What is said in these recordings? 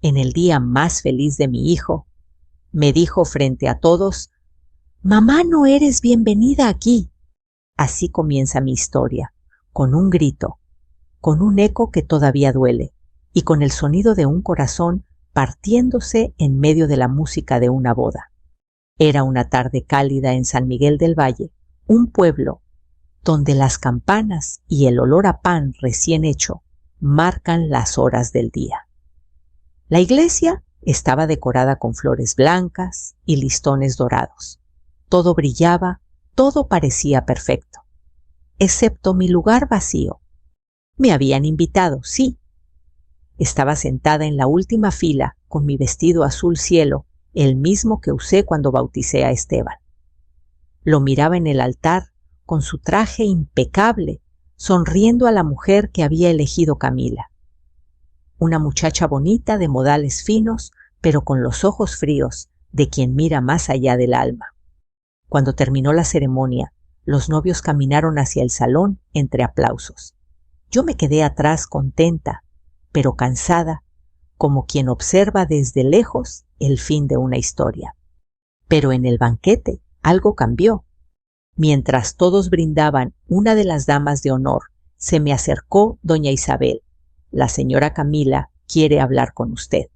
en el día más feliz de mi hijo, me dijo frente a todos: «Mamá, no eres bienvenida aquí». Así comienza mi historia, con un grito, con un eco que todavía duele y con el sonido de un corazón partiéndose en medio de la música de una boda. Era una tarde cálida en San Miguel del Valle, un pueblo donde las campanas y el olor a pan recién hecho marcan las horas del día. La iglesia estaba decorada con flores blancas y listones dorados. Todo brillaba, todo parecía perfecto, excepto mi lugar vacío. Me habían invitado, sí. Estaba sentada en la última fila con mi vestido azul cielo, el mismo que usé cuando bauticé a Esteban. Lo miraba en el altar con su traje impecable, sonriendo a la mujer que había elegido Camila. Una muchacha bonita de modales finos, pero con los ojos fríos de quien mira más allá del alma. Cuando terminó la ceremonia, los novios caminaron hacia el salón entre aplausos. Yo me quedé atrás contenta, pero cansada, como quien observa desde lejos el fin de una historia. Pero en el banquete algo cambió. Mientras todos brindaban, una de las damas de honor se me acercó doña Isabel. «La señora Camila quiere hablar con usted».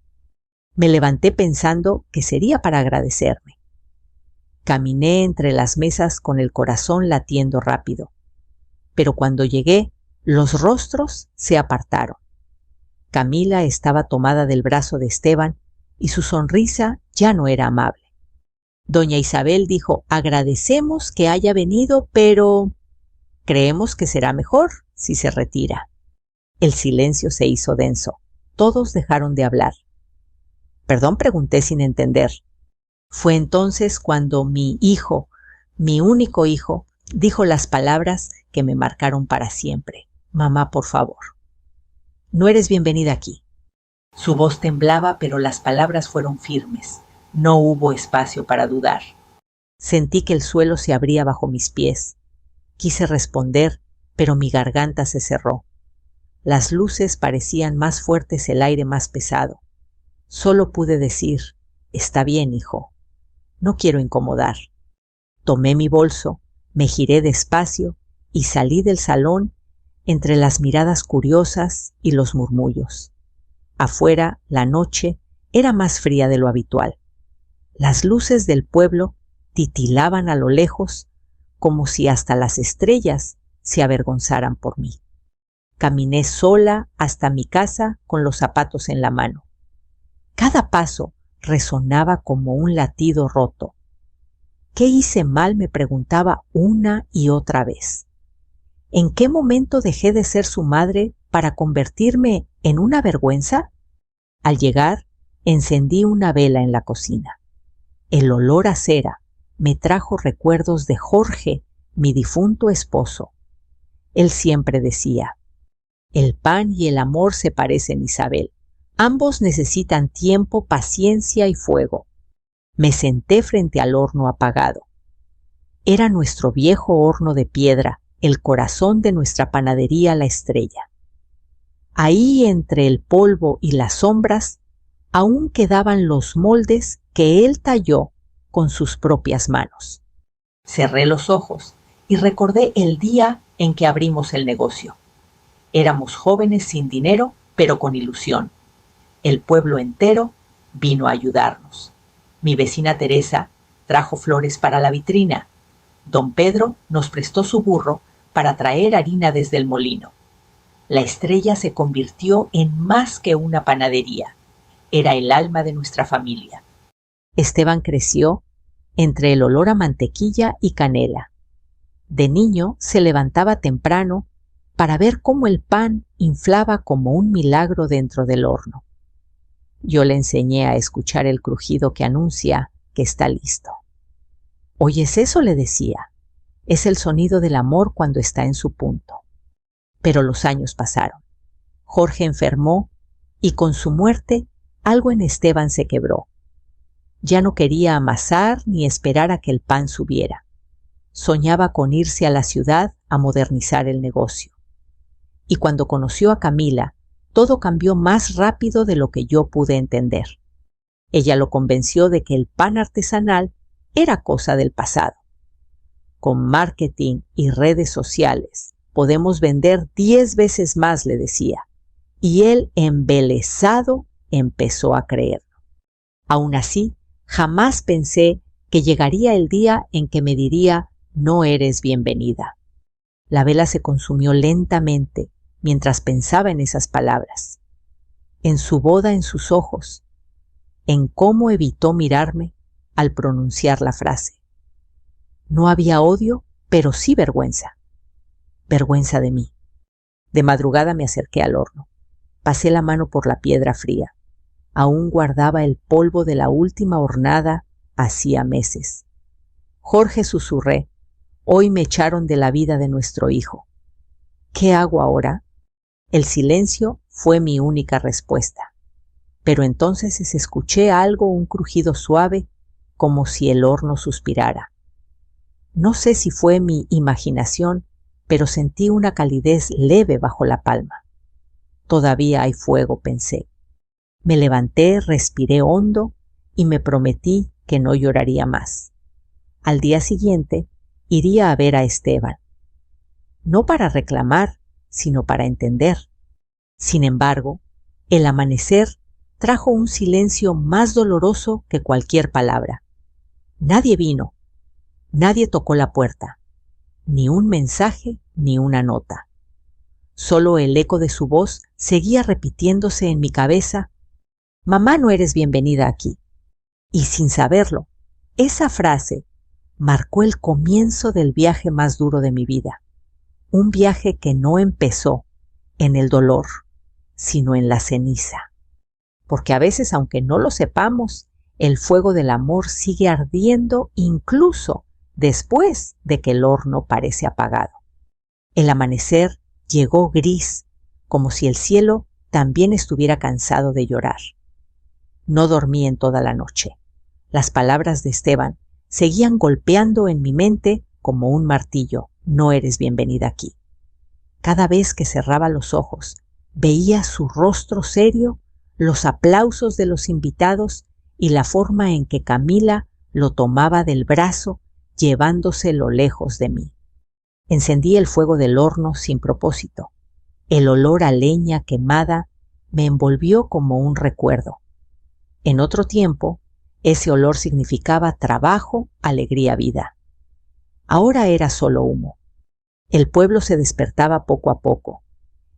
Me levanté pensando que sería para agradecerme. Caminé entre las mesas con el corazón latiendo rápido. Pero cuando llegué, los rostros se apartaron. Camila estaba tomada del brazo de Esteban y su sonrisa ya no era amable. Doña Isabel dijo: «Agradecemos que haya venido, pero creemos que será mejor si se retira». El silencio se hizo denso. Todos dejaron de hablar. «Perdón», pregunté sin entender. Fue entonces cuando mi hijo, mi único hijo, dijo las palabras que me marcaron para siempre: «Mamá, por favor, no eres bienvenida aquí». Su voz temblaba, pero las palabras fueron firmes. No hubo espacio para dudar. Sentí que el suelo se abría bajo mis pies. Quise responder, pero mi garganta se cerró. Las luces parecían más fuertes, el aire más pesado. Solo pude decir: «Está bien, hijo. No quiero incomodar». Tomé mi bolso, me giré despacio y salí del salón entre las miradas curiosas y los murmullos. Afuera, la noche era más fría de lo habitual. Las luces del pueblo titilaban a lo lejos, como si hasta las estrellas se avergonzaran por mí. Caminé sola hasta mi casa con los zapatos en la mano. Cada paso resonaba como un latido roto. ¿Qué hice mal?, me preguntaba una y otra vez. ¿En qué momento dejé de ser su madre para convertirme en una vergüenza? Al llegar, encendí una vela en la cocina. El olor a cera me trajo recuerdos de Jorge, mi difunto esposo. Él siempre decía: «El pan y el amor se parecen, Isabel. Ambos necesitan tiempo, paciencia y fuego». Me senté frente al horno apagado. Era nuestro viejo horno de piedra, el corazón de nuestra panadería La Estrella. Ahí, entre el polvo y las sombras, aún quedaban los moldes que él talló con sus propias manos. Cerré los ojos y recordé el día en que abrimos el negocio. Éramos jóvenes sin dinero, pero con ilusión. El pueblo entero vino a ayudarnos. Mi vecina Teresa trajo flores para la vitrina. Don Pedro nos prestó su burro para traer harina desde el molino. La Estrella se convirtió en más que una panadería. Era el alma de nuestra familia. Esteban creció entre el olor a mantequilla y canela. De niño se levantaba temprano para ver cómo el pan inflaba como un milagro dentro del horno. Yo le enseñé a escuchar el crujido que anuncia que está listo. «¿Oyes eso?», le decía. «Es el sonido del amor cuando está en su punto». Pero los años pasaron. Jorge enfermó y con su muerte algo en Esteban se quebró. Ya no quería amasar ni esperar a que el pan subiera. Soñaba con irse a la ciudad a modernizar el negocio. Y cuando conoció a Camila, todo cambió más rápido de lo que yo pude entender. Ella lo convenció de que el pan artesanal era cosa del pasado. Con marketing y redes sociales podemos vender 10 veces más, le decía, y él, embelesado, empezó a creerlo. Aún así, jamás pensé que llegaría el día en que me diría: no eres bienvenida. La vela se consumió lentamente mientras pensaba en esas palabras, en su boda en sus ojos, en cómo evitó mirarme al pronunciar la frase. No había odio, pero sí vergüenza. Vergüenza de mí. De madrugada me acerqué al horno. Pasé la mano por la piedra fría. Aún guardaba el polvo de la última hornada hacía meses. Jorge, susurré, hoy me echaron de la vida de nuestro hijo. ¿Qué hago ahora? El silencio fue mi única respuesta. Pero entonces escuché algo, un crujido suave, como si el horno suspirara. No sé si fue mi imaginación, pero sentí una calidez leve bajo la palma. Todavía hay fuego, pensé. Me levanté, respiré hondo y me prometí que no lloraría más. Al día siguiente iría a ver a Esteban. No para reclamar, sino para entender. Sin embargo, el amanecer trajo un silencio más doloroso que cualquier palabra. Nadie vino, nadie tocó la puerta, ni un mensaje ni una nota. Solo el eco de su voz seguía repitiéndose en mi cabeza: mamá, no eres bienvenida aquí. Y sin saberlo, esa frase marcó el comienzo del viaje más duro de mi vida. Un viaje que no empezó en el dolor, sino en la ceniza. Porque a veces, aunque no lo sepamos, el fuego del amor sigue ardiendo incluso después de que el horno parece apagado. El amanecer llegó gris, como si el cielo también estuviera cansado de llorar. No dormí en toda la noche. Las palabras de Esteban seguían golpeando en mi mente como un martillo: no eres bienvenida aquí. Cada vez que cerraba los ojos, veía su rostro serio, los aplausos de los invitados y la forma en que Camila lo tomaba del brazo, llevándoselo lejos de mí. Encendí el fuego del horno sin propósito. El olor a leña quemada me envolvió como un recuerdo. En otro tiempo, ese olor significaba trabajo, alegría, vida. Ahora era solo humo. El pueblo se despertaba poco a poco.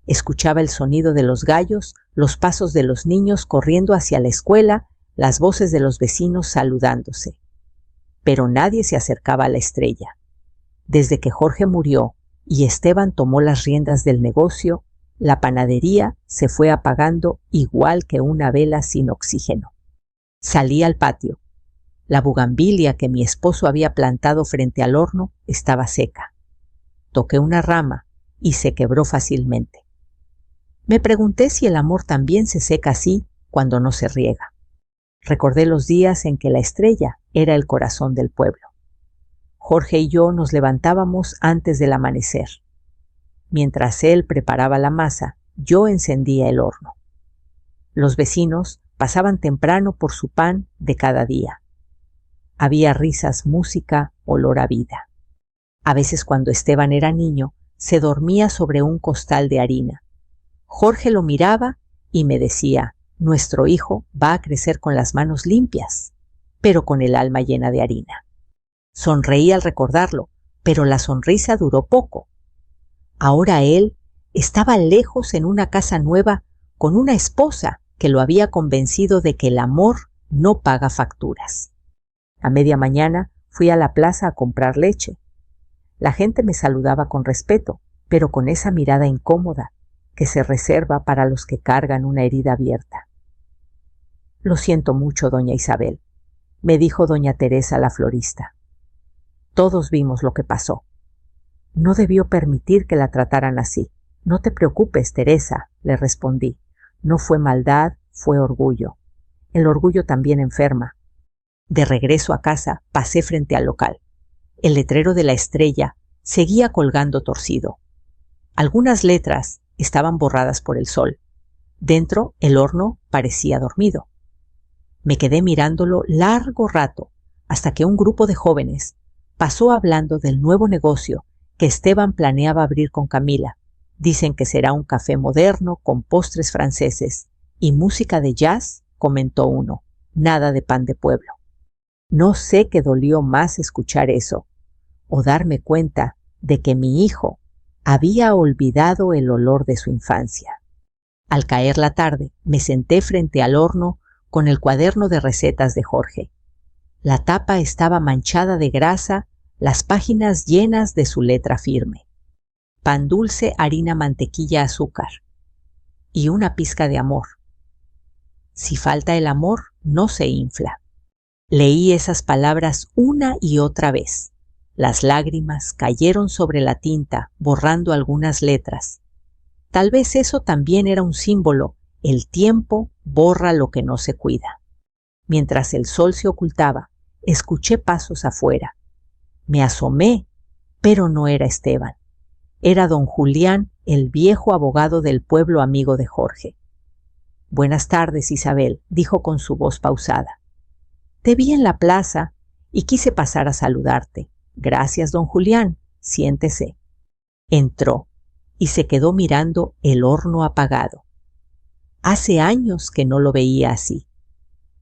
Escuchaba el sonido de los gallos, los pasos de los niños corriendo hacia la escuela, las voces de los vecinos saludándose. Pero nadie se acercaba a la estrella. Desde que Jorge murió y Esteban tomó las riendas del negocio, la panadería se fue apagando igual que una vela sin oxígeno. Salí al patio. La bugambilia que mi esposo había plantado frente al horno estaba seca. Toqué una rama y se quebró fácilmente. Me pregunté si el amor también se seca así cuando no se riega. Recordé los días en que la estrella era el corazón del pueblo. Jorge y yo nos levantábamos antes del amanecer. Mientras él preparaba la masa, yo encendía el horno. Los vecinos pasaban temprano por su pan de cada día. Había risas, música, olor a vida. A veces, cuando Esteban era niño, se dormía sobre un costal de harina. Jorge lo miraba y me decía: nuestro hijo va a crecer con las manos limpias, pero con el alma llena de harina. Sonreí al recordarlo, pero la sonrisa duró poco. Ahora él estaba lejos en una casa nueva con una esposa que lo había convencido de que el amor no paga facturas. A media mañana fui a la plaza a comprar leche. La gente me saludaba con respeto, pero con esa mirada incómoda que se reserva para los que cargan una herida abierta. Lo siento mucho, doña Isabel, me dijo doña Teresa, la florista. Todos vimos lo que pasó. No debió permitir que la trataran así. No te preocupes, Teresa, le respondí. No fue maldad, fue orgullo. El orgullo también enferma. De regreso a casa, pasé frente al local. El letrero de la estrella seguía colgando torcido. Algunas letras estaban borradas por el sol. Dentro, el horno parecía dormido. Me quedé mirándolo largo rato, hasta que un grupo de jóvenes pasó hablando del nuevo negocio que Esteban planeaba abrir con Camila. Dicen que será un café moderno con postres franceses y música de jazz, comentó uno. Nada de pan de pueblo. No sé qué dolió más escuchar eso, o darme cuenta de que mi hijo había olvidado el olor de su infancia. Al caer la tarde, me senté frente al horno con el cuaderno de recetas de Jorge. La tapa estaba manchada de grasa, las páginas llenas de su letra firme. Pan dulce, harina, mantequilla, azúcar. Y una pizca de amor. Si falta el amor, no se infla. Leí esas palabras una y otra vez. Las lágrimas cayeron sobre la tinta, borrando algunas letras. Tal vez eso también era un símbolo. El tiempo borra lo que no se cuida. Mientras el sol se ocultaba, escuché pasos afuera. Me asomé, pero no era Esteban. Era don Julián, el viejo abogado del pueblo amigo de Jorge. «Buenas tardes, Isabel», dijo con su voz pausada. «Te vi en la plaza y quise pasar a saludarte. Gracias, don Julián. Siéntese». Entró y se quedó mirando el horno apagado. Hace años que no lo veía así.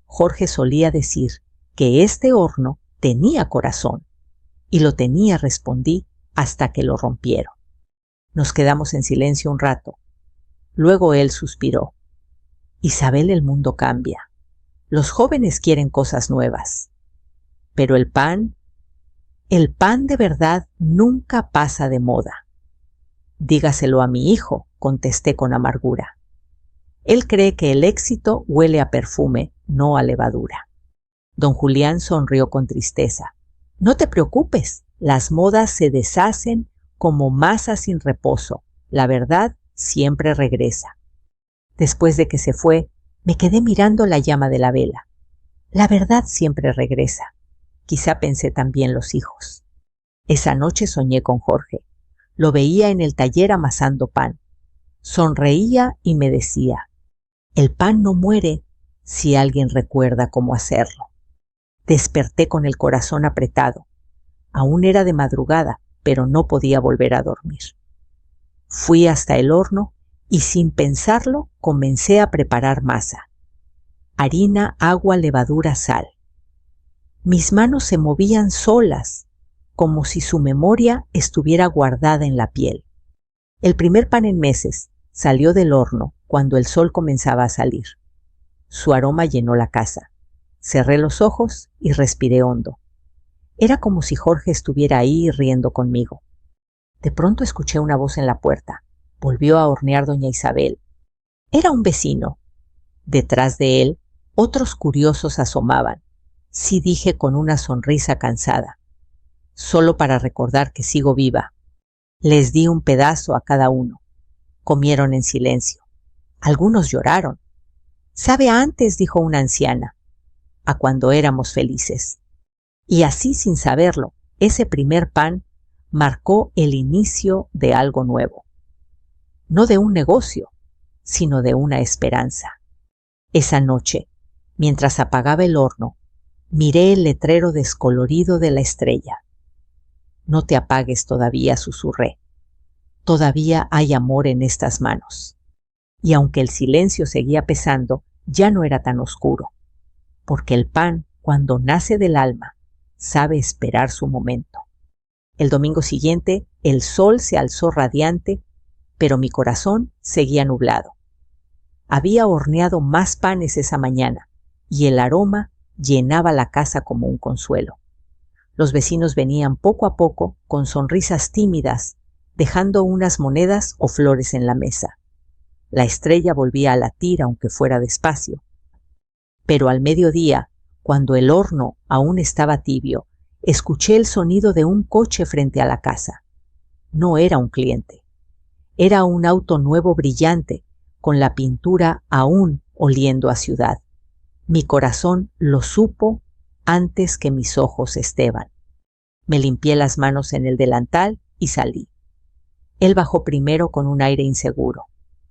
Jorge solía decir que este horno tenía corazón, y lo tenía, respondí, hasta que lo rompieron. Nos quedamos en silencio un rato. Luego él suspiró. «Isabel, el mundo cambia. Los jóvenes quieren cosas nuevas. Pero el pan de verdad nunca pasa de moda». «Dígaselo a mi hijo», contesté con amargura. «Él cree que el éxito huele a perfume, no a levadura». Don Julián sonrió con tristeza. «No te preocupes, las modas se deshacen como masa sin reposo. La verdad siempre regresa». Después de que se fue, me quedé mirando la llama de la vela. La verdad siempre regresa. Quizá pensé también los hijos. Esa noche soñé con Jorge. Lo veía en el taller amasando pan. Sonreía y me decía: «El pan no muere si alguien recuerda cómo hacerlo». Desperté con el corazón apretado. Aún era de madrugada, pero no podía volver a dormir. Fui hasta el horno y sin pensarlo comencé a preparar masa. Harina, agua, levadura, sal. Mis manos se movían solas, como si su memoria estuviera guardada en la piel. El primer pan en meses salió del horno cuando el sol comenzaba a salir. Su aroma llenó la casa. Cerré los ojos y respiré hondo. Era como si Jorge estuviera ahí riendo conmigo. De pronto escuché una voz en la puerta. Volvió a hornear doña Isabel. Era un vecino. Detrás de él, otros curiosos asomaban. Sí, dije con una sonrisa cansada. Solo para recordar que sigo viva. Les di un pedazo a cada uno. Comieron en silencio. Algunos lloraron. «Sabe antes», dijo una anciana, «a cuando éramos felices». Y así, sin saberlo, ese primer pan marcó el inicio de algo nuevo. No de un negocio, sino de una esperanza. Esa noche, mientras apagaba el horno, miré el letrero descolorido de la estrella. «No te apagues todavía», susurré. «Todavía hay amor en estas manos». Y aunque el silencio seguía pesando, ya no era tan oscuro, porque el pan, cuando nace del alma, sabe esperar su momento. El domingo siguiente, el sol se alzó radiante, pero mi corazón seguía nublado. Había horneado más panes esa mañana, y el aroma llenaba la casa como un consuelo. Los vecinos venían poco a poco con sonrisas tímidas, dejando unas monedas o flores en la mesa. La estrella volvía a latir, aunque fuera despacio. Pero al mediodía, cuando el horno aún estaba tibio, escuché el sonido de un coche frente a la casa. No era un cliente. Era un auto nuevo brillante, con la pintura aún oliendo a ciudad. Mi corazón lo supo antes que mis ojos, Esteban. Me limpié las manos en el delantal y salí. Él bajó primero con un aire inseguro.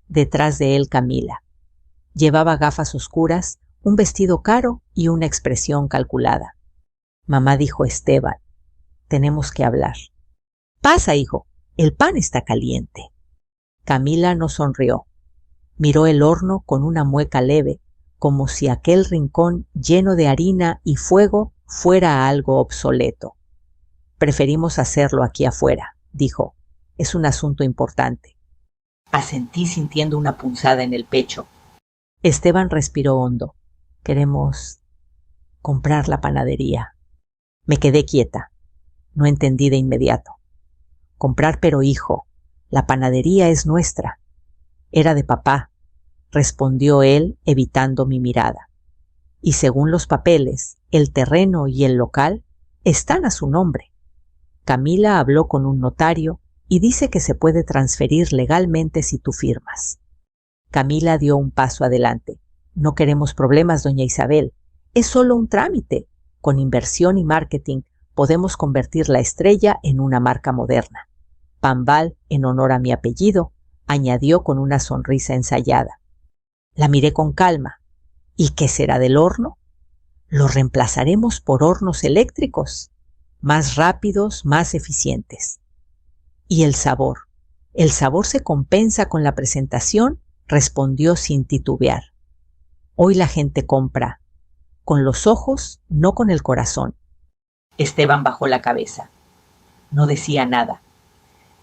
Detrás de él, Camila. Llevaba gafas oscuras, un vestido caro y una expresión calculada. Mamá dijo: Esteban, tenemos que hablar. Pasa, hijo, el pan está caliente. Camila no sonrió. Miró el horno con una mueca leve, como si aquel rincón lleno de harina y fuego fuera algo obsoleto. Preferimos hacerlo aquí afuera, dijo. Es un asunto importante. Asentí sintiendo una punzada en el pecho. Esteban respiró hondo. Queremos comprar la panadería. Me quedé quieta. No entendí de inmediato. Comprar, pero hijo, la panadería es nuestra. Era de papá, respondió él evitando mi mirada. Y según los papeles, el terreno y el local están a su nombre. Camila habló con un notario y dice que se puede transferir legalmente si tú firmas. Camila dio un paso adelante. No queremos problemas, doña Isabel. Es solo un trámite. Con inversión y marketing podemos convertir la Estrella en una marca moderna. Pambal, en honor a mi apellido, añadió con una sonrisa ensayada. La miré con calma. ¿Y qué será del horno? Lo reemplazaremos por hornos eléctricos, más rápidos, más eficientes. ¿Y el sabor? ¿El sabor se compensa con la presentación?, respondió sin titubear. Hoy la gente compra con los ojos, no con el corazón. Esteban bajó la cabeza. No decía nada.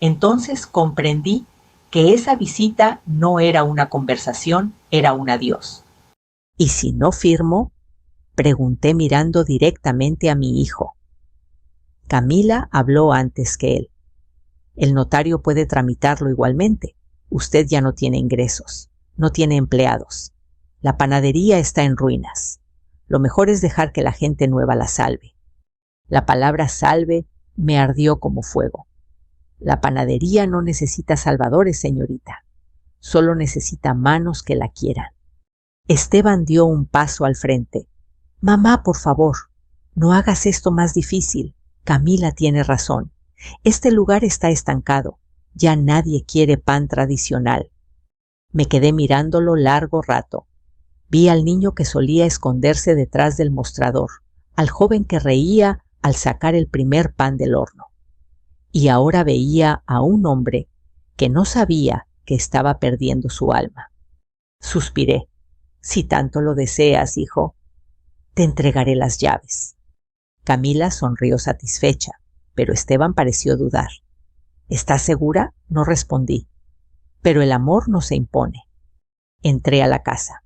Entonces comprendí que esa visita no era una conversación, era un adiós. ¿Y si no firmo? Pregunté mirando directamente a mi hijo. Camila habló antes que él. El notario puede tramitarlo igualmente. Usted ya no tiene ingresos, no tiene empleados. La panadería está en ruinas. Lo mejor es dejar que la gente nueva la salve. La palabra salve me ardió como fuego. La panadería no necesita salvadores, señorita. Solo necesita manos que la quieran. Esteban dio un paso al frente. Mamá, por favor, no hagas esto más difícil. Camila tiene razón. Este lugar está estancado. Ya nadie quiere pan tradicional. Me quedé mirándolo largo rato. Vi al niño que solía esconderse detrás del mostrador, al joven que reía al sacar el primer pan del horno. Y ahora veía a un hombre que no sabía que estaba perdiendo su alma. Suspiré. Si tanto lo deseas, hijo, te entregaré las llaves. Camila sonrió satisfecha, pero Esteban pareció dudar. ¿Estás segura? No respondí. Pero el amor no se impone. Entré a la casa.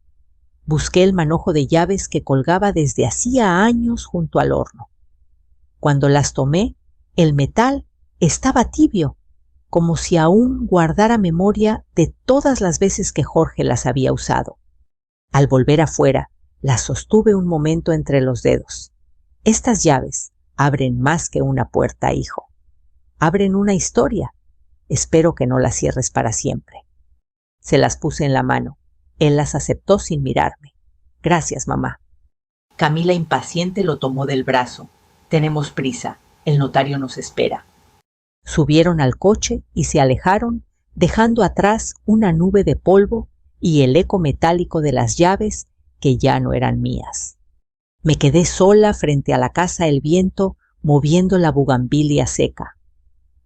Busqué el manojo de llaves que colgaba desde hacía años junto al horno. Cuando las tomé, el metal estaba tibio, como si aún guardara memoria de todas las veces que Jorge las había usado. Al volver afuera, las sostuve un momento entre los dedos. Estas llaves abren más que una puerta, hijo. Abren una historia. Espero que no la cierres para siempre. Se las puse en la mano. Él las aceptó sin mirarme. Gracias, mamá. Camila, impaciente, lo tomó del brazo. Tenemos prisa. El notario nos espera. Subieron al coche y se alejaron, dejando atrás una nube de polvo y el eco metálico de las llaves que ya no eran mías. Me quedé sola frente a la casa El Viento, moviendo la bugambilia seca.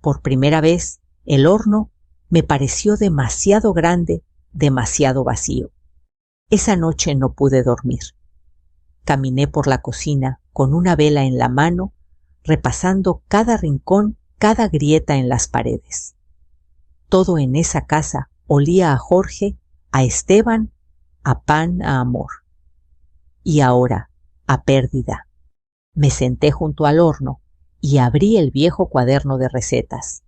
Por primera vez, el horno me pareció demasiado grande, demasiado vacío. Esa noche no pude dormir. Caminé por la cocina con una vela en la mano, repasando cada rincón, cada grieta en las paredes. Todo en esa casa olía a Jorge, a Esteban, a pan, a amor. Y ahora, a pérdida. Me senté junto al horno y abrí el viejo cuaderno de recetas.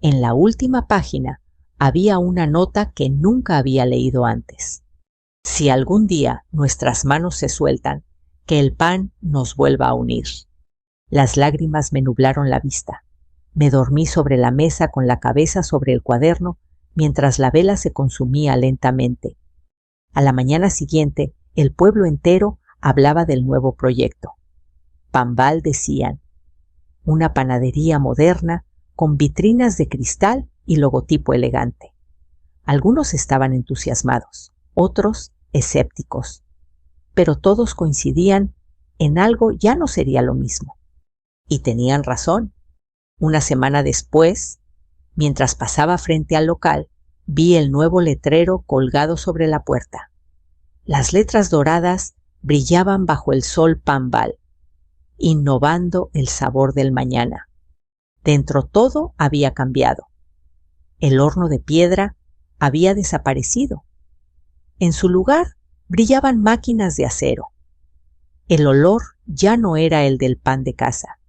En la última página había una nota que nunca había leído antes. Si algún día nuestras manos se sueltan, que el pan nos vuelva a unir. Las lágrimas me nublaron la vista. Me dormí sobre la mesa con la cabeza sobre el cuaderno mientras la vela se consumía lentamente. A la mañana siguiente, el pueblo entero hablaba del nuevo proyecto. Pambal, decían, una panadería moderna con vitrinas de cristal y logotipo elegante. Algunos estaban entusiasmados, otros escépticos, pero todos coincidían en algo ya no sería lo mismo. Y tenían razón. Una semana después, mientras pasaba frente al local, vi el nuevo letrero colgado sobre la puerta. Las letras doradas brillaban bajo el sol Pambal, innovando el sabor del mañana. Dentro todo había cambiado. El horno de piedra había desaparecido. En su lugar brillaban máquinas de acero. El olor ya no era el del pan de casa,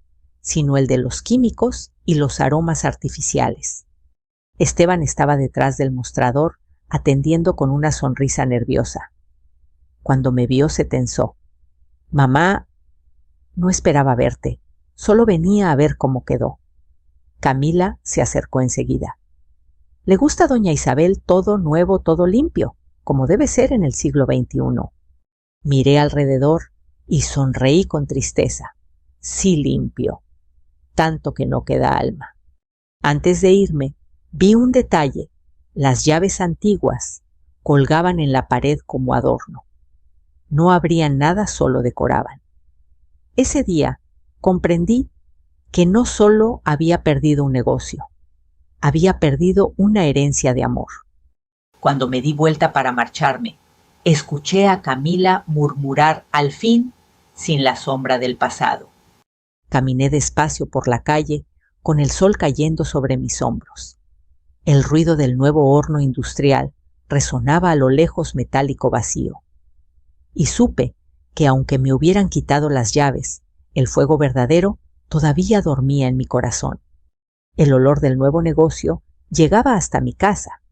sino el de los químicos y los aromas artificiales. Esteban estaba detrás del mostrador, atendiendo con una sonrisa nerviosa. Cuando me vio se tensó. Mamá, no esperaba verte, solo venía a ver cómo quedó. Camila se acercó enseguida. Le gusta a doña Isabel todo nuevo, todo limpio, como debe ser en el siglo XXI. Miré alrededor y sonreí con tristeza. Sí, limpio, tanto que no queda alma. Antes de irme, vi un detalle. Las llaves antiguas colgaban en la pared como adorno. No abrían nada, solo decoraban. Ese día comprendí que no solo había perdido un negocio, había perdido una herencia de amor. Cuando me di vuelta para marcharme, escuché a Camila murmurar al fin, sin la sombra del pasado. Caminé despacio por la calle, con el sol cayendo sobre mis hombros. El ruido del nuevo horno industrial resonaba a lo lejos metálico vacío. Y supe que aunque me hubieran quitado las llaves, el fuego verdadero todavía dormía en mi corazón. El olor del nuevo negocio llegaba hasta mi casa.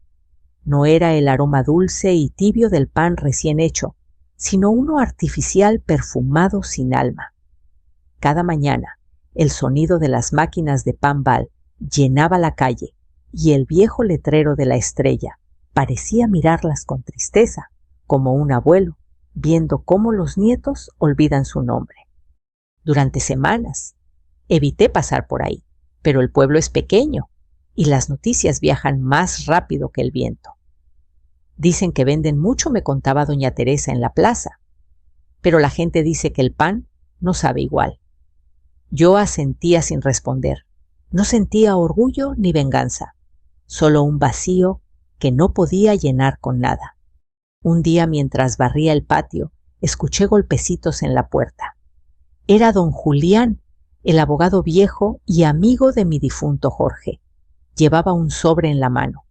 No era el aroma dulce y tibio del pan recién hecho, sino uno artificial perfumado sin alma. Cada mañana, el sonido de las máquinas de Pambal llenaba la calle y el viejo letrero de la Estrella parecía mirarlas con tristeza, como un abuelo, viendo cómo los nietos olvidan su nombre. Durante semanas, evité pasar por ahí, pero el pueblo es pequeño y las noticias viajan más rápido que el viento. Dicen que venden mucho, me contaba doña Teresa en la plaza, pero la gente dice que el pan no sabe igual. Yo asentía sin responder. No sentía orgullo ni venganza, solo un vacío que no podía llenar con nada. Un día, mientras barría el patio, escuché golpecitos en la puerta. Era don Julián, el abogado viejo y amigo de mi difunto Jorge. Llevaba un sobre en la mano.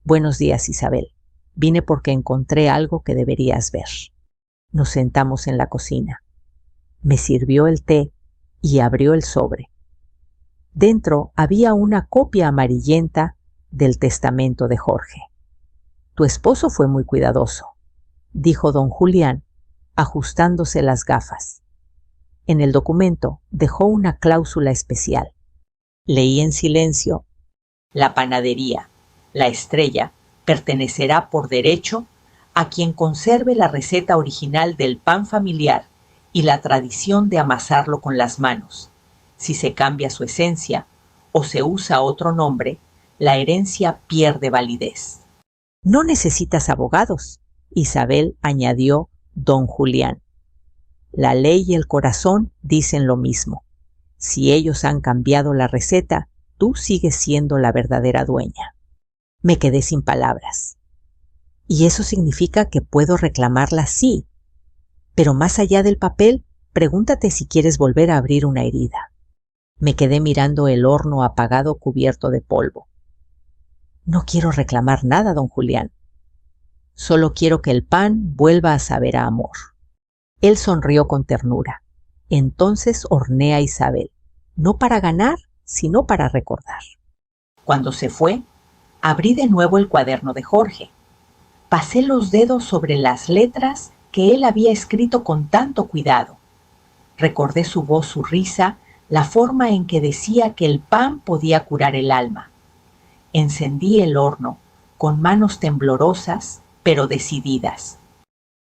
Buenos días, Isabel. Vine porque encontré algo que deberías ver. Nos sentamos en la cocina. Me sirvió el té y abrió el sobre. Dentro había una copia amarillenta del testamento de Jorge. Tu esposo fue muy cuidadoso, dijo don Julián, ajustándose las gafas. En el documento dejó una cláusula especial. Leí en silencio: la panadería, la Estrella, pertenecerá por derecho a quien conserve la receta original del pan familiar y la tradición de amasarlo con las manos. Si se cambia su esencia o se usa otro nombre, la herencia pierde validez. No necesitas abogados, Isabel, añadió don Julián. La ley y el corazón dicen lo mismo. Si ellos han cambiado la receta, tú sigues siendo la verdadera dueña. Me quedé sin palabras. Y eso significa que puedo reclamarla, sí. Pero más allá del papel, pregúntate si quieres volver a abrir una herida. Me quedé mirando el horno apagado cubierto de polvo. No quiero reclamar nada, don Julián. Solo quiero que el pan vuelva a saber a amor. Él sonrió con ternura. Entonces horneé a Isabel, no para ganar, sino para recordar. Cuando se fue, abrí de nuevo el cuaderno de Jorge. Pasé los dedos sobre las letras que él había escrito con tanto cuidado. Recordé su voz, su risa, la forma en que decía que el pan podía curar el alma. Encendí el horno, con manos temblorosas, pero decididas.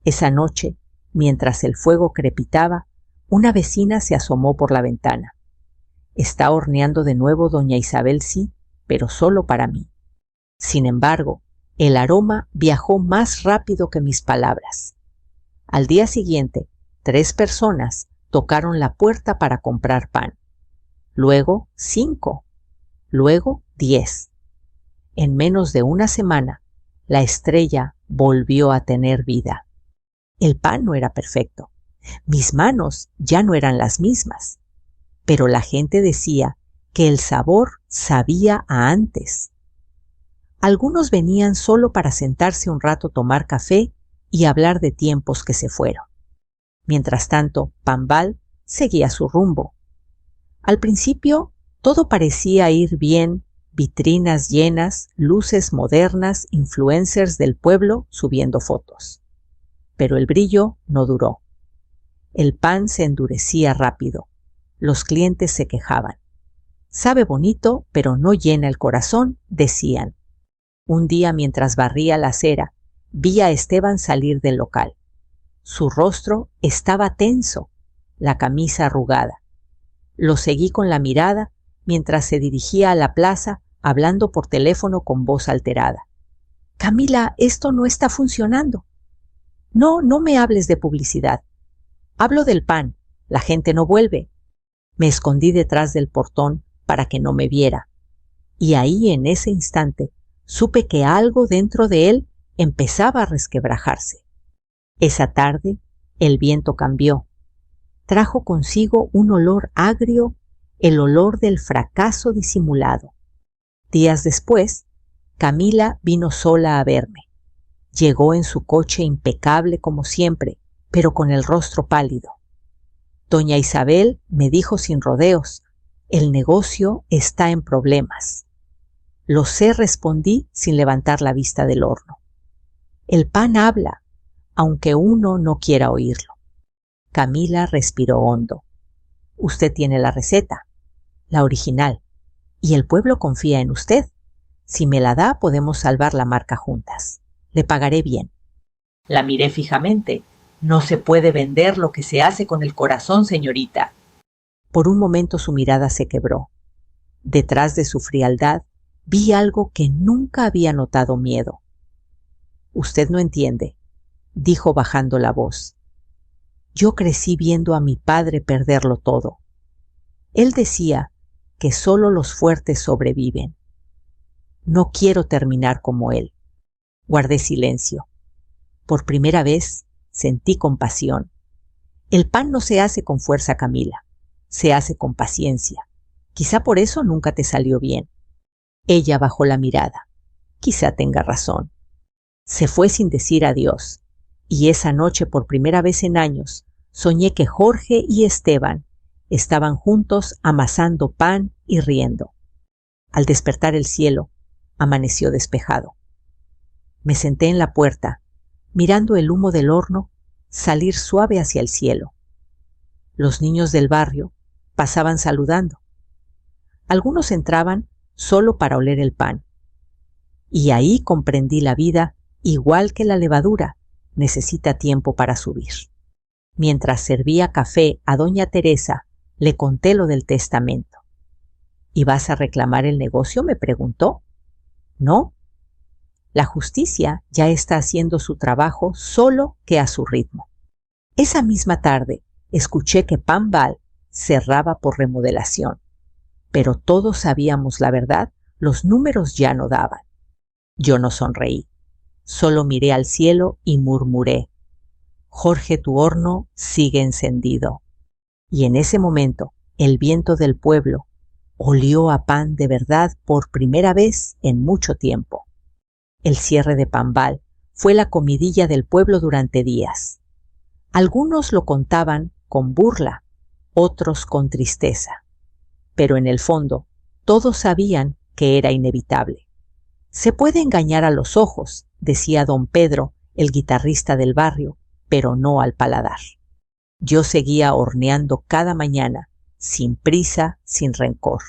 Esa noche, mientras el fuego crepitaba, una vecina se asomó por la ventana. Está horneando de nuevo doña Isabel, sí, pero solo para mí. Sin embargo, El aroma viajó más rápido que mis palabras. Al día siguiente, 3 personas tocaron la puerta para comprar pan. Luego 5. Luego 10. En menos de una semana, la estrella volvió a tener vida. El pan no era perfecto. Mis manos ya no eran las mismas. Pero la gente decía que el sabor sabía a antes. Algunos venían solo para sentarse un rato a tomar café y hablar de tiempos que se fueron. Mientras tanto, Pambal seguía su rumbo. Al principio, todo parecía ir bien, vitrinas llenas, luces modernas, influencers del pueblo subiendo fotos. Pero el brillo no duró. El pan se endurecía rápido. Los clientes se quejaban. Sabe bonito, pero no llena el corazón, decían. Un día, mientras barría la acera, vi a Esteban salir del local. Su rostro estaba tenso, la camisa arrugada. Lo seguí con la mirada mientras se dirigía a la plaza hablando por teléfono con voz alterada. Camila, esto no está funcionando. No, no me hables de publicidad. Hablo del pan. La gente no vuelve. Me escondí detrás del portón para que no me viera. Y ahí, en ese instante, supe que algo dentro de él empezaba a resquebrajarse. Esa tarde, el viento cambió. Trajo consigo un olor agrio, el olor del fracaso disimulado. Días después, Camila vino sola a verme. Llegó en su coche impecable como siempre, pero con el rostro pálido. Doña Isabel me dijo sin rodeos, el negocio está en problemas. Lo sé, respondí sin levantar la vista del horno. El pan habla, aunque uno no quiera oírlo. Camila respiró hondo. Usted tiene la receta, la original, y el pueblo confía en usted. Si me la da, podemos salvar la marca juntas. Le pagaré bien. La miré fijamente. No se puede vender lo que se hace con el corazón, señorita. Por un momento su mirada se quebró. Detrás de su frialdad vi algo que nunca había notado: miedo. Usted no entiende, dijo bajando la voz. Yo crecí viendo a mi padre perderlo todo. Él decía que solo los fuertes sobreviven. No quiero terminar como él. Guardé silencio. Por primera vez sentí compasión. El pan no se hace con fuerza, Camila. Se hace con paciencia. Quizá por eso nunca te salió bien. Ella bajó la mirada. Quizá tenga razón. Se fue sin decir adiós. Y esa noche, por primera vez en años, soñé que Jorge y Esteban estaban juntos amasando pan y riendo. Al despertar, el cielo amaneció despejado. Me senté en la puerta, mirando el humo del horno salir suave hacia el cielo. Los niños del barrio pasaban saludando. Algunos entraban solo para oler el pan. Y ahí comprendí la vida, igual que la levadura, necesita tiempo para subir. Mientras servía café a doña Teresa, le conté lo del testamento. ¿Y vas a reclamar el negocio?, me preguntó. No. La justicia ya está haciendo su trabajo, solo que a su ritmo. Esa misma tarde escuché que Pambal cerraba por remodelación. Pero todos sabíamos la verdad, los números ya no daban. Yo no sonreí, solo miré al cielo y murmuré: Jorge, tu horno sigue encendido. Y en ese momento, el viento del pueblo olió a pan de verdad por primera vez en mucho tiempo. El cierre de Pambal fue la comidilla del pueblo durante días. Algunos lo contaban con burla, otros con tristeza. Pero en el fondo, todos sabían que era inevitable. Se puede engañar a los ojos, decía don Pedro, el guitarrista del barrio, pero no al paladar. Yo seguía horneando cada mañana, sin prisa, sin rencor.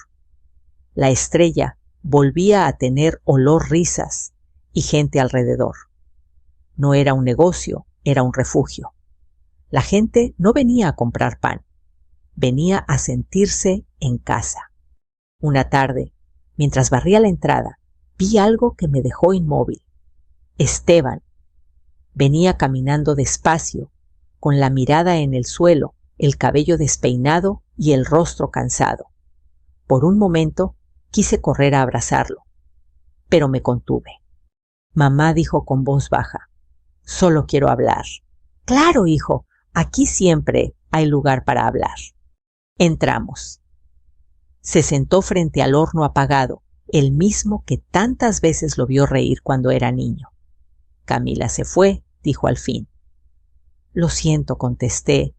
La estrella volvía a tener olor risas y gente alrededor. No era un negocio, era un refugio. La gente no venía a comprar pan, venía a sentirse en casa. Una tarde, mientras barría la entrada, vi algo que me dejó inmóvil. Esteban. Venía caminando despacio, con la mirada en el suelo, el cabello despeinado y el rostro cansado. Por un momento quise correr a abrazarlo, pero me contuve. Mamá dijo con voz baja: «Solo quiero hablar». «Claro, hijo, aquí siempre hay lugar para hablar». Entramos. Se sentó frente al horno apagado, el mismo que tantas veces lo vio reír cuando era niño. «Camila se fue», dijo al fin. «Lo siento», contesté,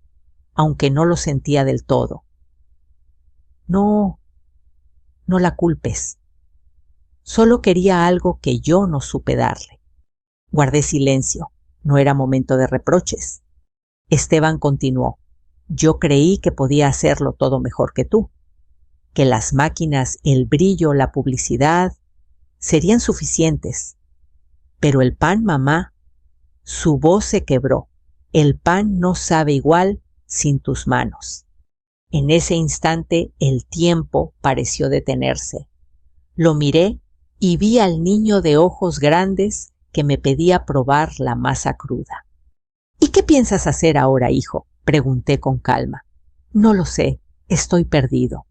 aunque no lo sentía del todo. No la culpes. Solo quería algo que yo no supe darle». Guardé silencio. No era momento de reproches. Esteban continuó: «Yo creí que podía hacerlo todo mejor que tú, que las máquinas, el brillo, la publicidad serían suficientes. Pero el pan, mamá», su voz se quebró, «el pan no sabe igual sin tus manos». En ese instante el tiempo pareció detenerse. Lo miré y vi al niño de ojos grandes que me pedía probar la masa cruda. «¿Y qué piensas hacer ahora, hijo?», pregunté con calma. «No lo sé, estoy perdido».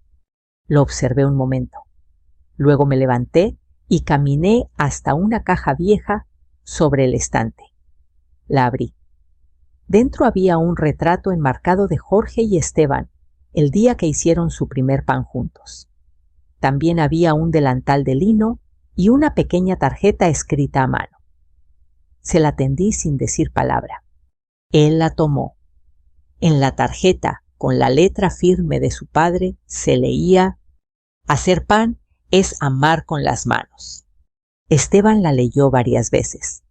Lo observé un momento. Luego me levanté y caminé hasta una caja vieja sobre el estante. La abrí. Dentro había un retrato enmarcado de Jorge y Esteban, el día que hicieron su primer pan juntos. También había un delantal de lino y una pequeña tarjeta escrita a mano. Se la tendí sin decir palabra. Él la tomó. En la tarjeta, con la letra firme de su padre, se leía: «Hacer pan es amar con las manos». Esteban la leyó varias veces.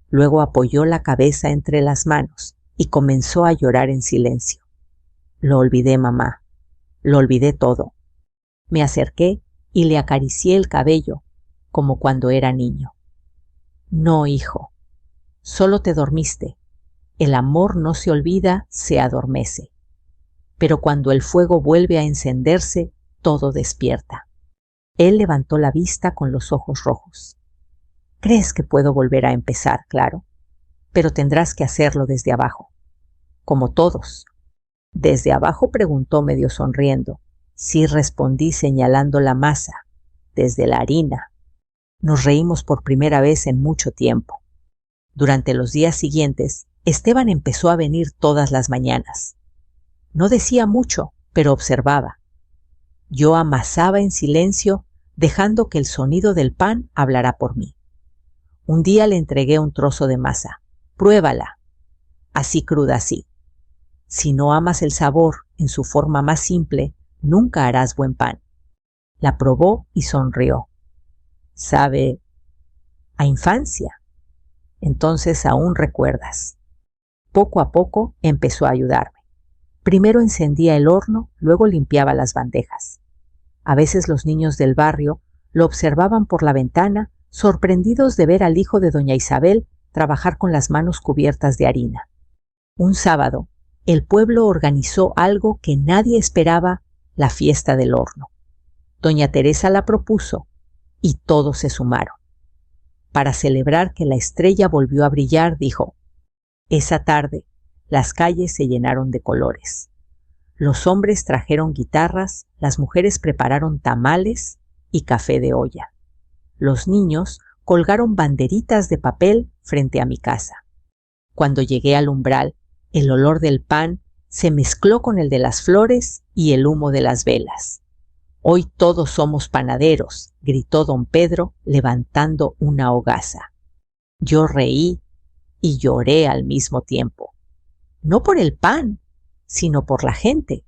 Luego apoyó la cabeza entre las manos y comenzó a llorar en silencio. «Lo olvidé, mamá. Lo olvidé todo». Me acerqué y le acaricié el cabello, como cuando era niño. «No, hijo. Solo te dormiste. El amor no se olvida, se adormece. Pero cuando el fuego vuelve a encenderse, todo despierta». Él levantó la vista con los ojos rojos. «¿Crees que puedo volver a empezar? Claro. Pero tendrás que hacerlo desde abajo. Como todos». «¿Desde abajo?», preguntó medio sonriendo. «Sí», respondí señalando la masa. «Desde la harina». Nos reímos por primera vez en mucho tiempo. Durante los días siguientes, Esteban empezó a venir todas las mañanas. No decía mucho, pero observaba. Yo amasaba en silencio, dejando que el sonido del pan hablara por mí. Un día le entregué un trozo de masa. «Pruébala». «Así cruda, sí. Si no amas el sabor en su forma más simple, nunca harás buen pan». La probó y sonrió. «Sabe a infancia. Entonces aún recuerdas». Poco a poco empezó a ayudarme. Primero encendía el horno, luego limpiaba las bandejas. A veces los niños del barrio lo observaban por la ventana, sorprendidos de ver al hijo de doña Isabel trabajar con las manos cubiertas de harina. Un sábado, el pueblo organizó algo que nadie esperaba: la fiesta del horno. Doña Teresa la propuso y todos se sumaron. Para celebrar que la estrella volvió a brillar, dijo: «Esa tarde las calles se llenaron de colores. Los hombres trajeron guitarras, las mujeres prepararon tamales y café de olla. Los niños colgaron banderitas de papel frente a mi casa. Cuando llegué al umbral, el olor del pan se mezcló con el de las flores y el humo de las velas. Hoy todos somos panaderos», gritó don Pedro levantando una hogaza. Yo reí y lloré al mismo tiempo. No por el pan, sino por la gente.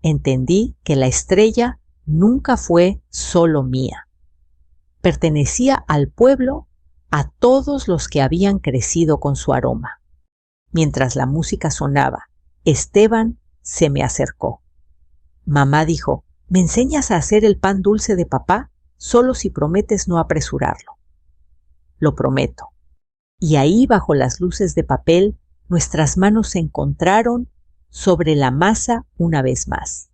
Entendí que la estrella nunca fue solo mía. Pertenecía al pueblo, a todos los que habían crecido con su aroma. Mientras la música sonaba, Esteban se me acercó. Mamá dijo: «¿Me enseñas a hacer el pan dulce de papá? Solo si prometes no apresurarlo». «Lo prometo». Y ahí, bajo las luces de papel, nuestras manos se encontraron sobre la masa una vez más.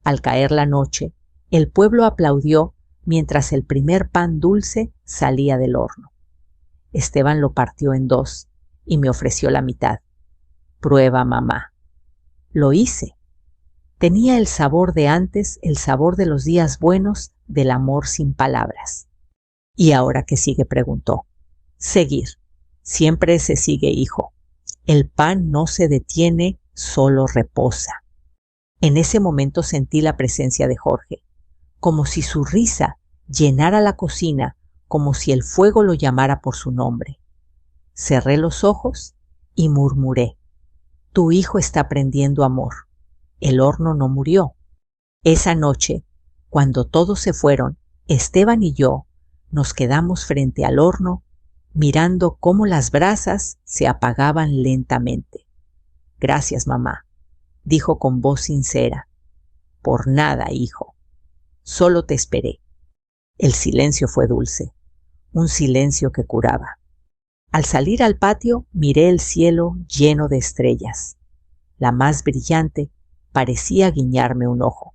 Al caer la noche, el pueblo aplaudió mientras el primer pan dulce salía del horno. Esteban lo partió en dos y me ofreció la mitad. Prueba, mamá. Lo hice. Tenía el sabor de antes, el sabor de los días buenos, del amor sin palabras. ¿Y ahora qué sigue?, preguntó. Seguir. Siempre se sigue, hijo. El pan no se detiene, solo reposa. En ese momento sentí la presencia de Jorge, como si su risa llenara la cocina, como si el fuego lo llamara por su nombre. Cerré los ojos y murmuré: tu hijo está aprendiendo amor. El horno no murió. Esa noche, cuando todos se fueron, Esteban y yo nos quedamos frente al horno mirando cómo las brasas se apagaban lentamente. Gracias, mamá, dijo con voz sincera. Por nada, hijo. Solo te esperé. El silencio fue dulce, un silencio que curaba. Al salir al patio miré el cielo lleno de estrellas. La más brillante parecía guiñarme un ojo.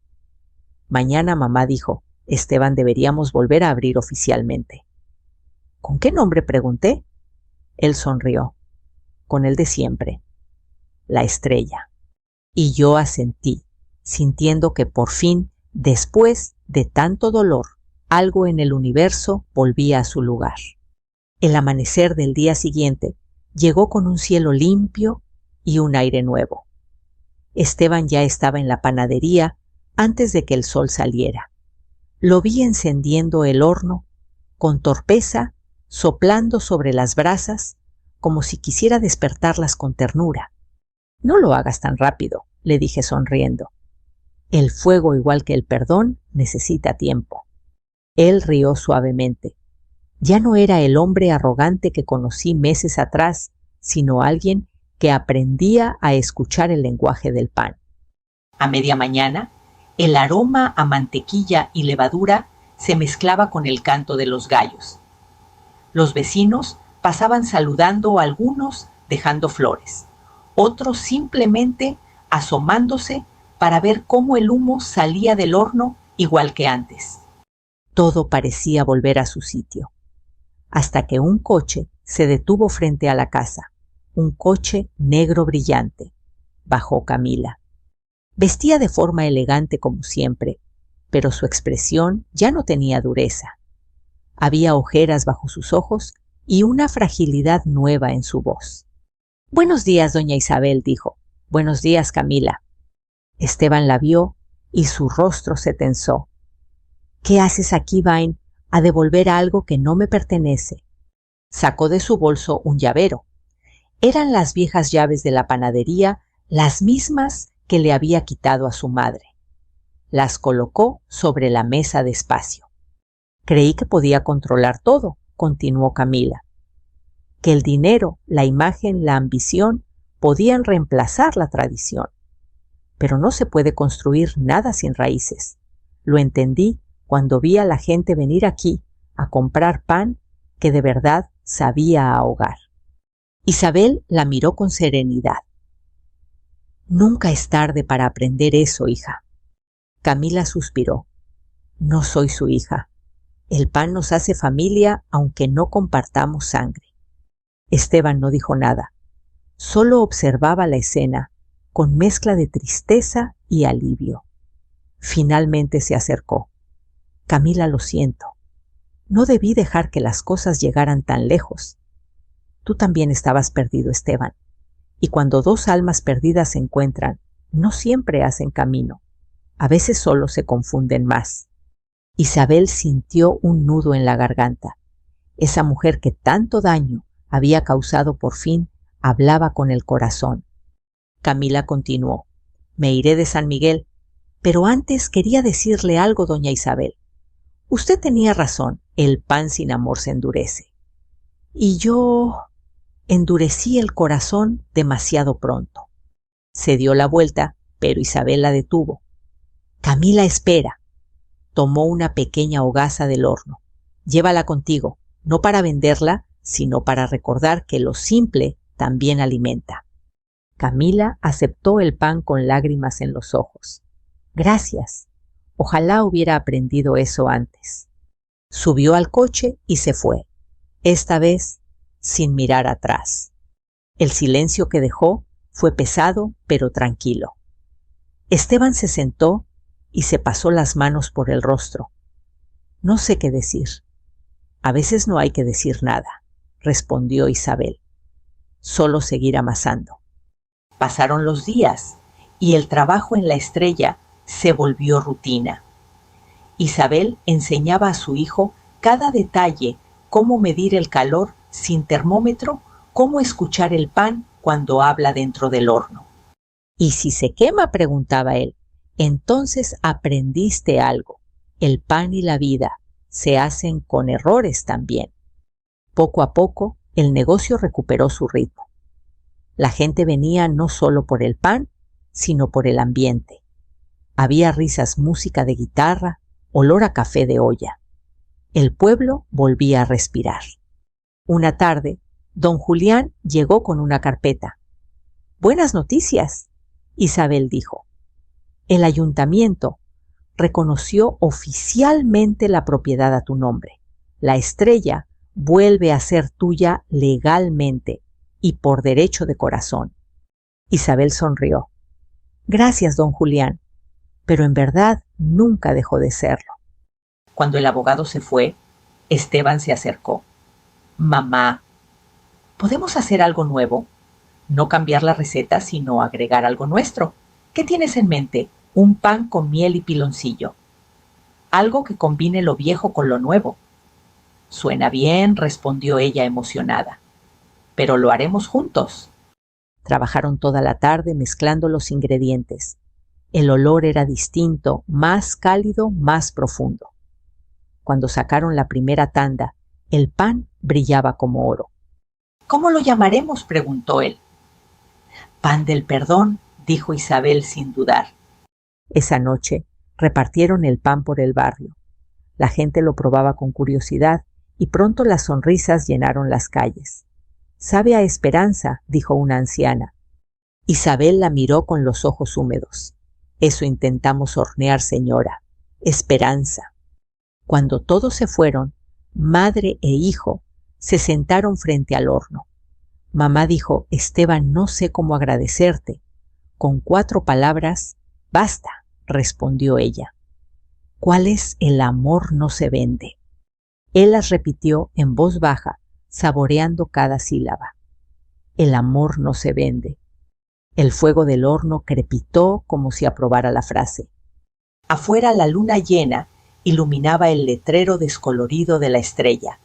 Mañana, mamá dijo, Esteban, deberíamos volver a abrir oficialmente. ¿Con qué nombre?, pregunté. Él sonrió. Con el de siempre. La Estrella. Y yo asentí, sintiendo que por fin, después de tanto dolor, algo en el universo volvía a su lugar. El amanecer del día siguiente llegó con un cielo limpio y un aire nuevo. Esteban ya estaba en la panadería antes de que el sol saliera. Lo vi encendiendo el horno, con torpeza, soplando sobre las brasas, como si quisiera despertarlas con ternura. No lo hagas tan rápido, le dije sonriendo. El fuego, igual que el perdón, necesita tiempo. Él rió suavemente. Ya no era el hombre arrogante que conocí meses atrás, sino alguien que aprendía a escuchar el lenguaje del pan. A media mañana, el aroma a mantequilla y levadura se mezclaba con el canto de los gallos. Los vecinos pasaban saludando, algunos dejando flores, otros simplemente asomándose para ver cómo el humo salía del horno igual que antes. Todo parecía volver a su sitio, hasta que un coche se detuvo frente a la casa, un coche negro brillante. Bajó Camila. Vestía de forma elegante como siempre, pero su expresión ya no tenía dureza. Había ojeras bajo sus ojos y una fragilidad nueva en su voz. «Buenos días, doña Isabel», dijo. «Buenos días, Camila». Esteban la vio y su rostro se tensó. «¿Qué haces aquí, Vain, a devolver algo que no me pertenece?» Sacó de su bolso un llavero. Eran las viejas llaves de la panadería, las mismas que le había quitado a su madre. Las colocó sobre la mesa despacio. «Creí que podía controlar todo», continuó Camila. «Que el dinero, la imagen, la ambición podían reemplazar la tradición. Pero no se puede construir nada sin raíces. Lo entendí cuando vi a la gente venir aquí a comprar pan que de verdad sabía ahogar». Isabel la miró con serenidad. «Nunca es tarde para aprender eso, hija». Camila suspiró. «No soy su hija. El pan nos hace familia aunque no compartamos sangre». Esteban no dijo nada. Solo observaba la escena con mezcla de tristeza y alivio. Finalmente se acercó. «Camila, lo siento. No debí dejar que las cosas llegaran tan lejos. Tú también estabas perdido, Esteban. Y cuando dos almas perdidas se encuentran, no siempre hacen camino. A veces solo se confunden más». Isabel sintió un nudo en la garganta. Esa mujer que tanto daño había causado por fin hablaba con el corazón. Camila continuó. «Me iré de San Miguel, pero antes quería decirle algo, doña Isabel. Usted tenía razón, el pan sin amor se endurece. Y yo endurecí el corazón demasiado pronto». Se dio la vuelta, pero Isabel la detuvo. «Camila, espera». Tomó una pequeña hogaza del horno. «Llévala contigo, no para venderla, sino para recordar que lo simple también alimenta». Camila aceptó el pan con lágrimas en los ojos. «Gracias. Ojalá hubiera aprendido eso antes». Subió al coche y se fue. Esta vez sin mirar atrás. El silencio que dejó fue pesado pero tranquilo. Esteban se sentó y se pasó las manos por el rostro. No sé qué decir. A veces no hay que decir nada, respondió Isabel. Solo seguir amasando. Pasaron los días y el trabajo en la estrella se volvió rutina. Isabel enseñaba a su hijo cada detalle, cómo medir el calor sin termómetro, cómo escuchar el pan cuando habla dentro del horno. ¿Y si se quema?, preguntaba él. Entonces aprendiste algo. El pan y la vida se hacen con errores también. Poco a poco, el negocio recuperó su ritmo. La gente venía no solo por el pan, sino por el ambiente. Había risas, música de guitarra, olor a café de olla. El pueblo volvía a respirar. Una tarde, don Julián llegó con una carpeta. «Buenas noticias», Isabel dijo. «El ayuntamiento reconoció oficialmente la propiedad a tu nombre. La estrella vuelve a ser tuya legalmente y por derecho de corazón». Isabel sonrió. «Gracias, don Julián, pero en verdad nunca dejó de serlo». Cuando el abogado se fue, Esteban se acercó. «Mamá, ¿podemos hacer algo nuevo? No cambiar la receta, sino agregar algo nuestro. ¿Qué tienes en mente? Un pan con miel y piloncillo. Algo que combine lo viejo con lo nuevo». «Suena bien», respondió ella emocionada. «Pero lo haremos juntos». Trabajaron toda la tarde mezclando los ingredientes. El olor era distinto, más cálido, más profundo. Cuando sacaron la primera tanda, el pan brillaba como oro. «¿Cómo lo llamaremos?», preguntó él. «Pan del perdón», dijo Isabel sin dudar. Esa noche repartieron el pan por el barrio. La gente lo probaba con curiosidad y pronto las sonrisas llenaron las calles. «Sabe a esperanza», dijo una anciana. Isabel la miró con los ojos húmedos. «Eso intentamos hornear, señora. Esperanza». Cuando todos se fueron, madre e hijo se sentaron frente al horno. Mamá dijo: «Esteban, no sé cómo agradecerte». Con 4 palabras: «Basta», respondió ella. «¿Cuál es el amor no se vende?». Él las repitió en voz baja, saboreando cada sílaba. «El amor no se vende». El fuego del horno crepitó como si aprobara la frase. Afuera la luna llena iluminaba el letrero descolorido de la estrella.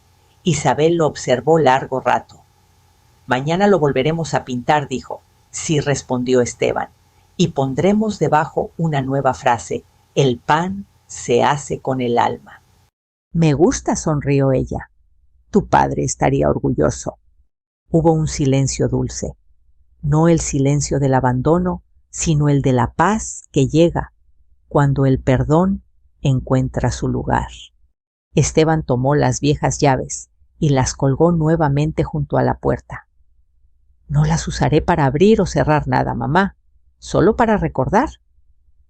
Isabel lo observó largo rato. «Mañana lo volveremos a pintar», dijo. «Sí», respondió Esteban, «y pondremos debajo una nueva frase: el pan se hace con el alma». «Me gusta», sonrió ella. «Tu padre estaría orgulloso». Hubo un silencio dulce. No el silencio del abandono, sino el de la paz que llega cuando el perdón encuentra su lugar. Esteban tomó las viejas llaves y las colgó nuevamente junto a la puerta. «No las usaré para abrir o cerrar nada, mamá, solo para recordar».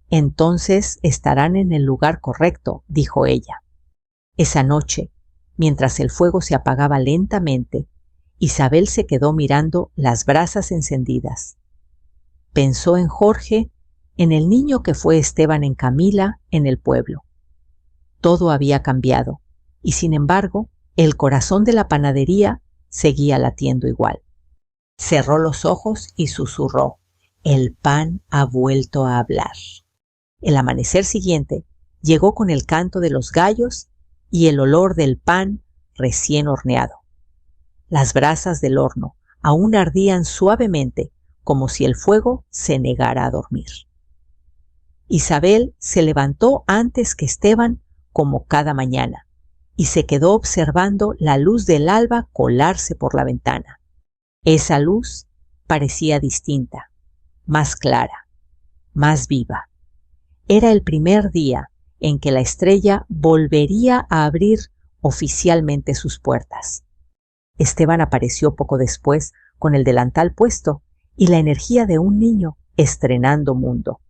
«Entonces estarán en el lugar correcto», dijo ella. Esa noche, mientras el fuego se apagaba lentamente, Isabel se quedó mirando las brasas encendidas. Pensó en Jorge, en el niño que fue Esteban, en Camila, en el pueblo. Todo había cambiado, y sin embargo, el corazón de la panadería seguía latiendo igual. Cerró los ojos y susurró: «El pan ha vuelto a hablar». El amanecer siguiente llegó con el canto de los gallos y el olor del pan recién horneado. Las brasas del horno aún ardían suavemente, como si el fuego se negara a dormir. Isabel se levantó antes que Esteban, como cada mañana, y se quedó observando la luz del alba colarse por la ventana. Esa luz parecía distinta, más clara, más viva. Era el primer día en que la estrella volvería a abrir oficialmente sus puertas. Esteban apareció poco después con el delantal puesto y la energía de un niño estrenando mundo.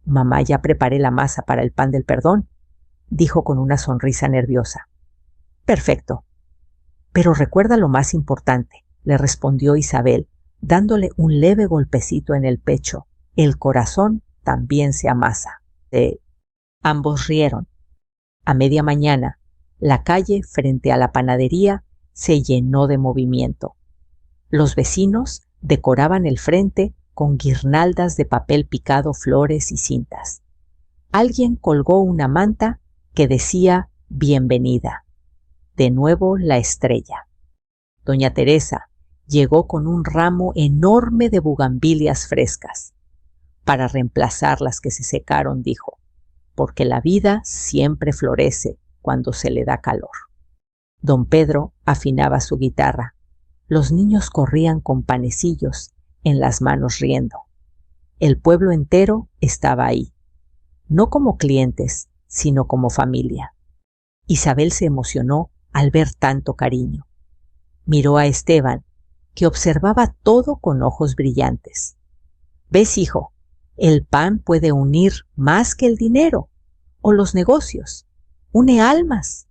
«Mamá, ya preparé la masa para el pan del perdón», dijo con una sonrisa nerviosa. «Perfecto. Pero recuerda lo más importante, le respondió Isabel, dándole un leve golpecito en el pecho. El corazón también se amasa. Ambos rieron. A media mañana, la calle frente a la panadería se llenó de movimiento. Los vecinos decoraban el frente con guirnaldas de papel picado, flores y cintas. Alguien colgó una manta que decía «Bienvenida». De nuevo la estrella. Doña Teresa llegó con un ramo enorme de bugambilias frescas. Para reemplazar las que se secaron, dijo, porque la vida siempre florece cuando se le da calor. Don Pedro afinaba su guitarra. Los niños corrían con panecillos en las manos riendo. El pueblo entero estaba ahí, no como clientes, sino como familia. Isabel se emocionó al ver tanto cariño. Miró a Esteban, que observaba todo con ojos brillantes. «¿Ves, hijo? El pan puede unir más que el dinero o los negocios. Une almas».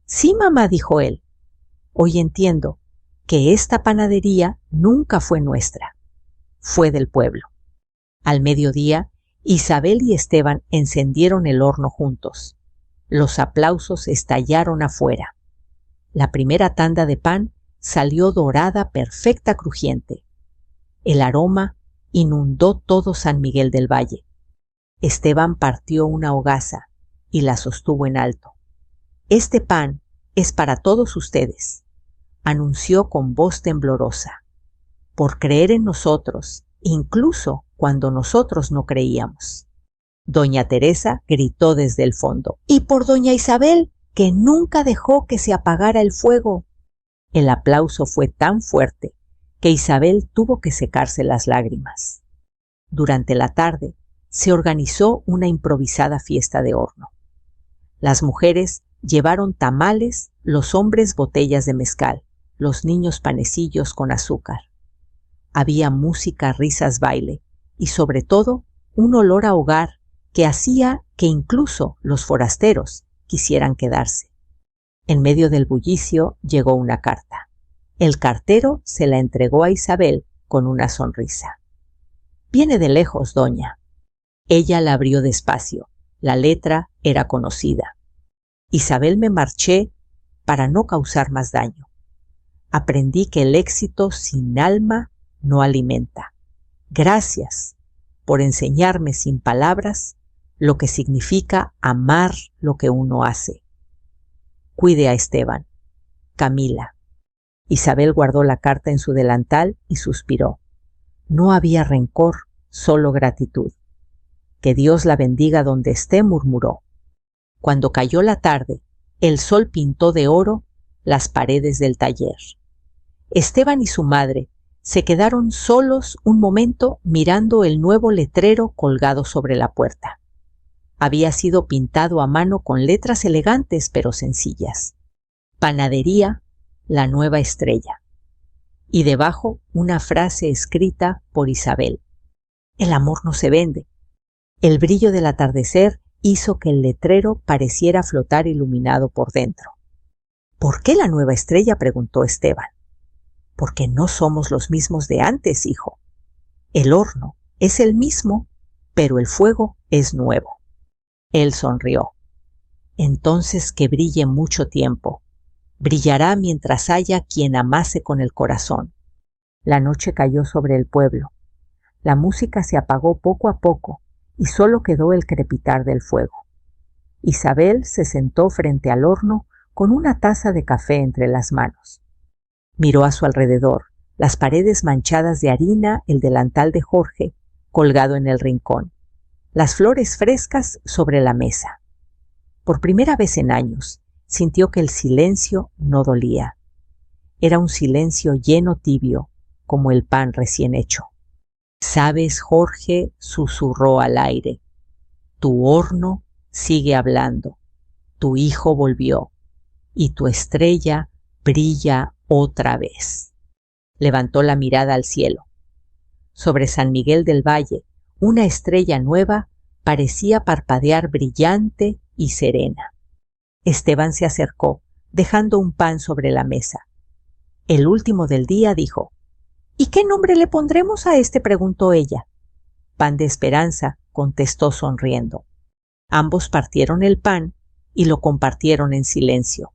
«Sí, mamá», dijo él. «Hoy entiendo que esta panadería nunca fue nuestra, fue del pueblo». Al mediodía, Isabel y Esteban encendieron el horno juntos. Los aplausos estallaron afuera. La primera tanda de pan salió dorada, perfecta, crujiente. El aroma inundó todo San Miguel del Valle. Esteban partió una hogaza y la sostuvo en alto. «Este pan es para todos ustedes», anunció con voz temblorosa, «por creer en nosotros, incluso cuando nosotros no creíamos». Doña Teresa gritó desde el fondo, «¡Y por doña Isabel, que nunca dejó que se apagara el fuego!». El aplauso fue tan fuerte que Isabel tuvo que secarse las lágrimas. Durante la tarde se organizó una improvisada fiesta de horno. Las mujeres llevaron tamales, los hombres botellas de mezcal, los niños panecillos con azúcar. Había música, risas, baile y sobre todo un olor a hogar que hacía que incluso los forasteros quisieran quedarse. En medio del bullicio llegó una carta. El cartero se la entregó a Isabel con una sonrisa. «Viene de lejos, doña». Ella la abrió despacio. La letra era conocida. «Isabel, me marché para no causar más daño. Aprendí que el éxito sin alma no alimenta. Gracias por enseñarme sin palabras lo que significa amar lo que uno hace. Cuide a Esteban. Camila». Isabel guardó la carta en su delantal y suspiró. No había rencor, solo gratitud. «Que Dios la bendiga donde esté», murmuró. Cuando cayó la tarde, el sol pintó de oro las paredes del taller. Esteban y su madre se quedaron solos un momento mirando el nuevo letrero colgado sobre la puerta. Había sido pintado a mano con letras elegantes pero sencillas. «Panadería, la nueva estrella». Y debajo una frase escrita por Isabel. «El amor no se vende». El brillo del atardecer hizo que el letrero pareciera flotar iluminado por dentro. «¿Por qué la nueva estrella?», preguntó Esteban. «Porque no somos los mismos de antes, hijo. El horno es el mismo, pero el fuego es nuevo». Él sonrió. «Entonces que brille mucho tiempo. Brillará mientras haya quien amase con el corazón». La noche cayó sobre el pueblo. La música se apagó poco a poco y solo quedó el crepitar del fuego. Isabel se sentó frente al horno con una taza de café entre las manos. Miró a su alrededor, las paredes manchadas de harina, el delantal de Jorge colgado en el rincón, las flores frescas sobre la mesa. Por primera vez en años, sintió que el silencio no dolía. Era un silencio lleno, tibio, como el pan recién hecho. «¿Sabes, Jorge?», susurró al aire. «Tu horno sigue hablando. Tu hijo volvió. Y tu estrella brilla otra vez». Levantó la mirada al cielo. Sobre San Miguel del Valle, una estrella nueva parecía parpadear brillante y serena. Esteban se acercó, dejando un pan sobre la mesa. El último del día dijo: ¿Y qué nombre le pondremos a este?, preguntó ella. Pan de esperanza, contestó sonriendo. Ambos partieron el pan y lo compartieron en silencio.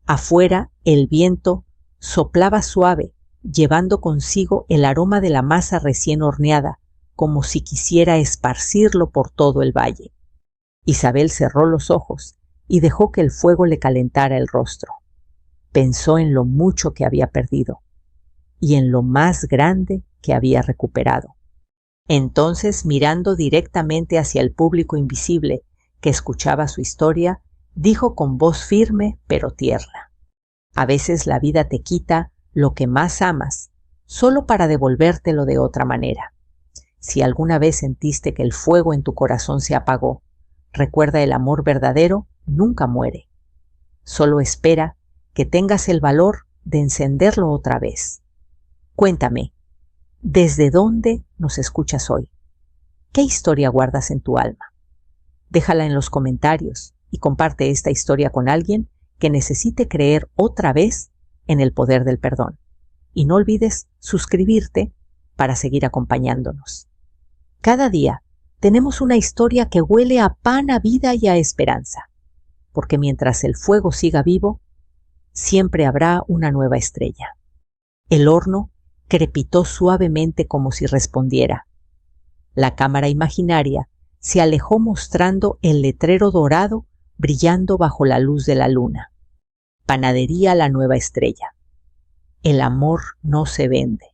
Afuera el viento soplaba suave, llevando consigo el aroma de la masa recién horneada, como si quisiera esparcirlo por todo el valle. Isabel cerró los ojos y dejó que el fuego le calentara el rostro. Pensó en lo mucho que había perdido y en lo más grande que había recuperado. Entonces, mirando directamente hacia el público invisible que escuchaba su historia, dijo con voz firme pero tierna: a veces la vida te quita lo que más amas, solo para devolvértelo de otra manera. Si alguna vez sentiste que el fuego en tu corazón se apagó, recuerda, el amor verdadero nunca muere. Solo espera que tengas el valor de encenderlo otra vez. Cuéntame, ¿desde dónde nos escuchas hoy? ¿Qué historia guardas en tu alma? Déjala en los comentarios y comparte esta historia con alguien que necesite creer otra vez en el poder del perdón. Y no olvides suscribirte para seguir acompañándonos. Cada día tenemos una historia que huele a pan, a vida y a esperanza, porque mientras el fuego siga vivo, siempre habrá una nueva estrella. El horno crepitó suavemente como si respondiera. La cámara imaginaria se alejó mostrando el letrero dorado brillando bajo la luz de la luna. Panadería La Nueva Estrella. El amor no se vende.